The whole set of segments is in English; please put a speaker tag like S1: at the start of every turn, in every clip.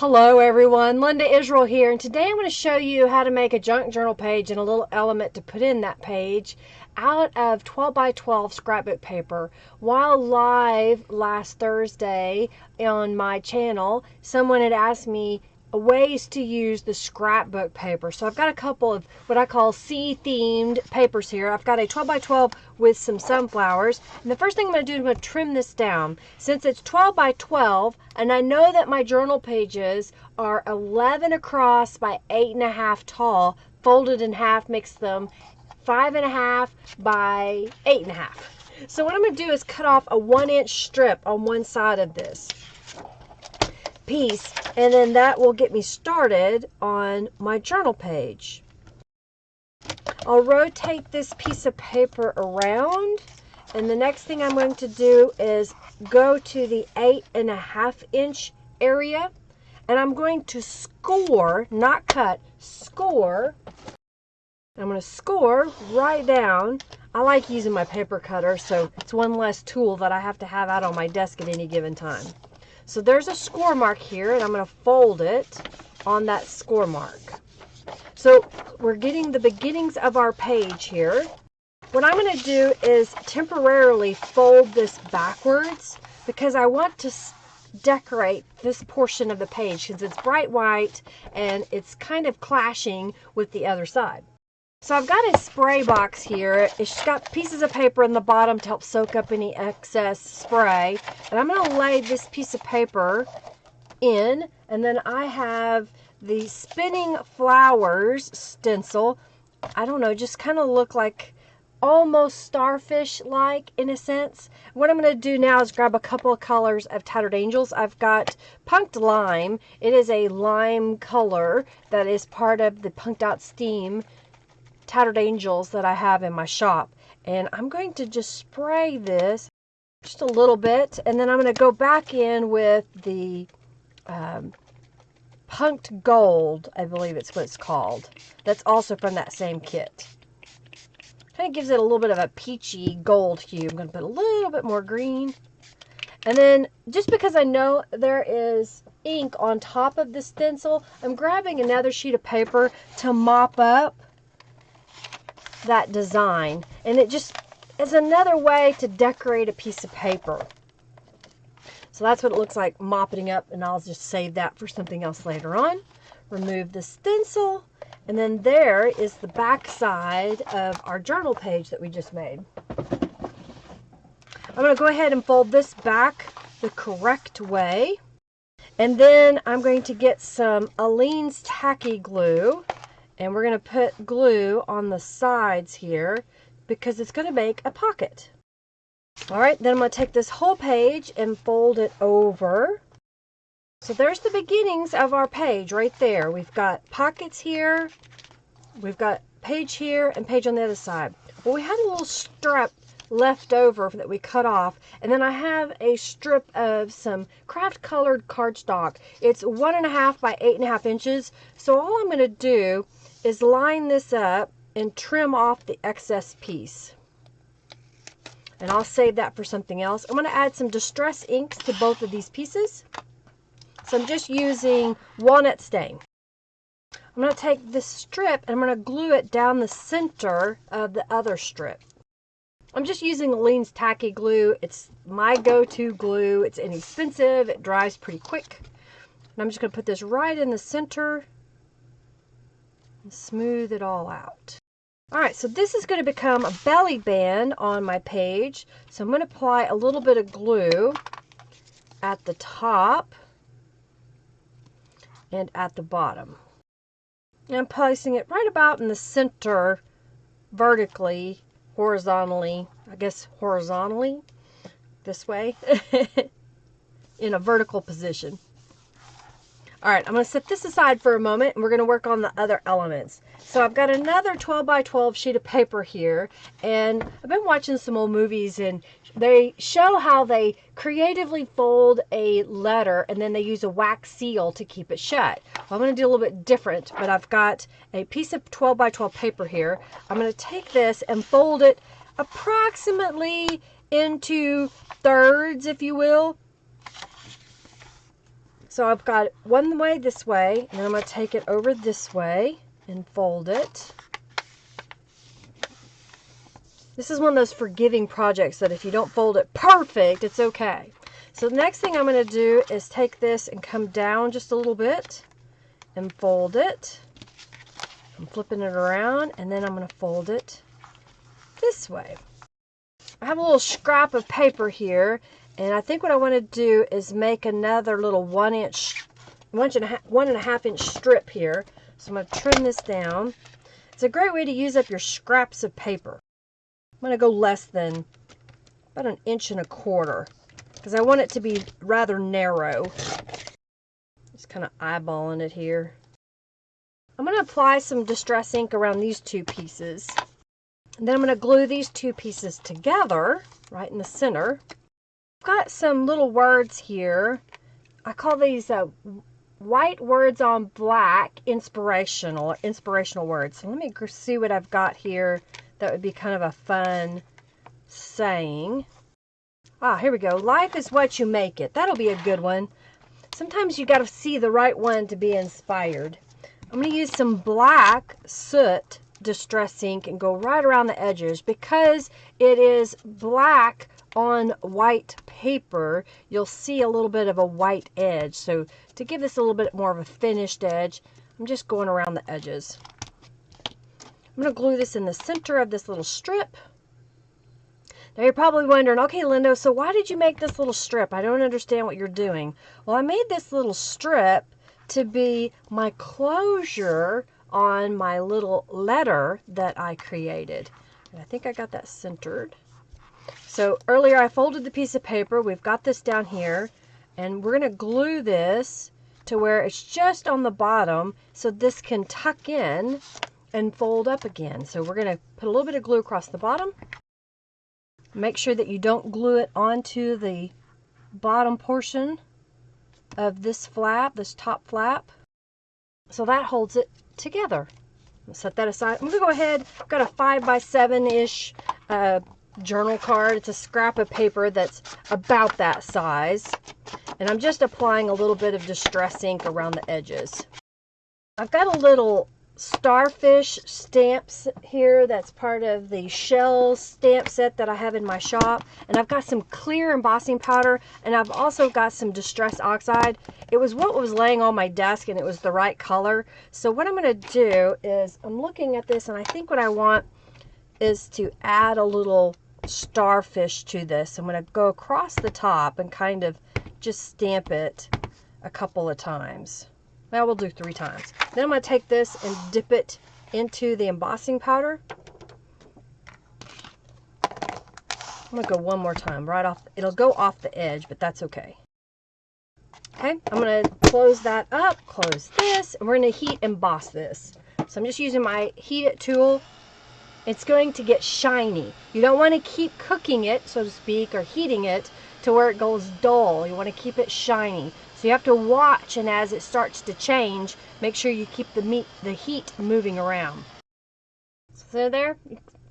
S1: Hello everyone, Linda Israel here, and today I'm going to show you how to make a junk journal page and a little element to put in that page out of 12 by 12 scrapbook paper. While live last Thursday on my channel, someone had asked me ways to use the scrapbook paper. So I've got a couple of what I call sea themed papers here. I've got a 12 by 12 with some sunflowers, and the first thing I'm going to do is I'm going to trim this down. Since it's 12 by 12 and I know that my journal pages are 11 across by 8.5 tall, folded in half makes them 5.5 by 8.5. So what I'm going to do is cut off a 1-inch strip on one side of this piece, and then that will get me started on my journal page. I'll rotate this piece of paper around, and the next thing I'm going to do is go to the 8.5-inch area, and I'm going to score, not cut, score. I'm going to score right down. I like using my paper cutter, so it's one less tool that I have to have out on my desk at any given time. So there's a score mark here, and I'm going to fold it on that score mark. So we're getting the beginnings of our page here. What I'm going to do is temporarily fold this backwards because I want to decorate this portion of the page because it's bright white and it's kind of clashing with the other side. So I've got a spray box here. It's got pieces of paper in the bottom to help soak up any excess spray. And I'm going to lay this piece of paper in, and then I have the spinning flowers stencil. I don't know, just kind of look like almost starfish-like in a sense. What I'm going to do now is grab a couple of colors of Tattered Angels. I've got Punked Lime. It is a lime color that is part of the Punked Out Steam Tattered Angels that I have in my shop, and I'm going to just spray this just a little bit, and then I'm going to go back in with the Punked Gold, I believe it's what it's called. That's also from that same kit. Kind of gives it a little bit of a peachy gold hue. I'm going to put a little bit more green, and then just because I know there is ink on top of the stencil, I'm grabbing another sheet of paper to mop up that design, and it just is another way to decorate a piece of paper. So that's what it looks like mopping up, and I'll just save that for something else later on. Remove the stencil, and then there is the back side of our journal page that we just made. I'm going to go ahead and fold this back the correct way, and then I'm going to get some Aleene's tacky glue, and we're going to put glue on the sides here because it's going to make a pocket. Alright, then I'm going to take this whole page and fold it over. So there's the beginnings of our page right there. We've got pockets here, we've got page here, and page on the other side. Well, we had a little strip left over that we cut off, and then I have a strip of some Kraft colored cardstock. It's 1.5 by 8.5 inches. So all I'm going to do is line this up and trim off the excess piece. And I'll save that for something else. I'm going to add some Distress inks to both of these pieces. So I'm just using walnut stain. I'm going to take this strip and I'm going to glue it down the center of the other strip. I'm just using Aleene's tacky glue. It's my go-to glue. It's inexpensive. It dries pretty quick. And I'm just going to put this right in the center and smooth it all out. Alright, so this is going to become a belly band on my page. So I'm going to apply a little bit of glue at the top and at the bottom. And I'm placing it right about in the center, vertically, horizontally, I guess horizontally, this way, in a vertical position. Alright, I'm going to set this aside for a moment, and we're going to work on the other elements. So I've got another 12 by 12 sheet of paper here, and I've been watching some old movies, and they show how they creatively fold a letter, and then they use a wax seal to keep it shut. Well, I'm going to do a little bit different, but I've got a piece of 12 by 12 paper here. I'm going to take this and fold it approximately into thirds, if you will. So I've got one way this way, and then I'm going to take it over this way and fold it. This is one of those forgiving projects that if you don't fold it perfect, it's okay. So the next thing I'm going to do is take this and come down just a little bit and fold it. I'm flipping it around, and then I'm going to fold it this way. I have a little scrap of paper here, and I think what I want to do is make another little 1.5 inch strip here. So I'm going to trim this down. It's a great way to use up your scraps of paper. I'm going to go less than about 1.25 inches because I want it to be rather narrow. Just kind of eyeballing it here. I'm going to apply some distress ink around these two pieces. And then I'm going to glue these two pieces together right in the center. I've got some little words here. I call these white words on black inspirational words. So let me see what I've got here that would be kind of a fun saying. Here we go. Life is what you make it. That'll be a good one. Sometimes you got to see the right one to be inspired. I'm going to use some black soot distress ink and go right around the edges. Because it is black on white paper, you'll see a little bit of a white edge. So to give this a little bit more of a finished edge, I'm just going around the edges. I'm going to glue this in the center of this little strip. Now you're probably wondering, okay, Lindo, so why did you make this little strip? I don't understand what you're doing. Well, I made this little strip to be my closure on my little letter that I created. And I think I got that centered. So earlier I folded the piece of paper. We've got this down here, and we're going to glue this to where it's just on the bottom so this can tuck in and fold up again. So we're going to put a little bit of glue across the bottom. Make sure that you don't glue it onto the bottom portion of this flap, this top flap. So that holds it together. I'll set that aside. I'm going to go ahead. I've got a 5x7-ish journal card. It's a scrap of paper that's about that size. And I'm just applying a little bit of distress ink around the edges. I've got a little starfish stamps here that's part of the shell stamp set that I have in my shop, and I've got some clear embossing powder, and I've also got some distress oxide. It was what was laying on my desk and it was the right color. So what I'm going to do is I'm looking at this, and I think what I want is to add a little starfish to this. I'm going to go across the top and kind of just stamp it a couple of times. Well, we'll do 3 times. Then I'm going to take this and dip it into the embossing powder. I'm going to go one more time right off. It'll go off the edge, but that's okay. Okay, I'm going to close that up, close this, and we're going to heat emboss this. So I'm just using my heat it tool. It's going to get shiny. You don't want to keep cooking it, so to speak, or heating it to where it goes dull. You want to keep it shiny. So you have to watch, and as it starts to change, make sure you keep the heat moving around. So there,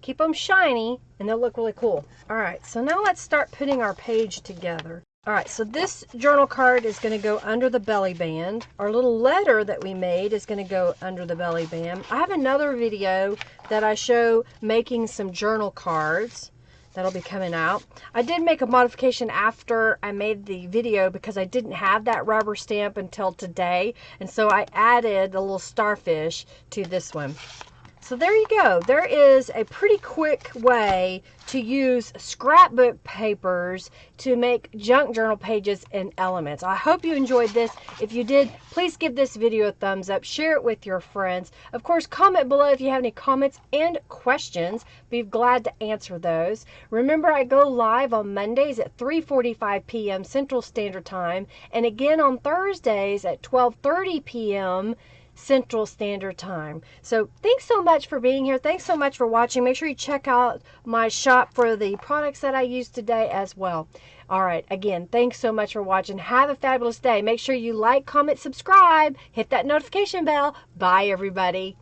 S1: keep them shiny, and they'll look really cool. All right, so now let's start putting our page together. All right, so this journal card is going to go under the belly band. Our little letter that we made is going to go under the belly band. I have another video that I show making some journal cards. That'll be coming out. I did make a modification after I made the video because I didn't have that rubber stamp until today. And so I added a little starfish to this one. So there you go. There is a pretty quick way to use scrapbook papers to make junk journal pages and elements. I hope you enjoyed this. If you did, please give this video a thumbs up. Share it with your friends. Of course, comment below if you have any comments and questions. Be glad to answer those. Remember, I go live on Mondays at 3:45 p.m. Central Standard Time, and again on Thursdays at 12:30 p.m. Central Standard Time. So thanks so much for being here. Thanks so much for watching. Make sure you check out my shop for the products that I used today as well. All right, again, thanks so much for watching. Have a fabulous day. Make sure you like, comment, subscribe, hit that notification bell. Bye, everybody.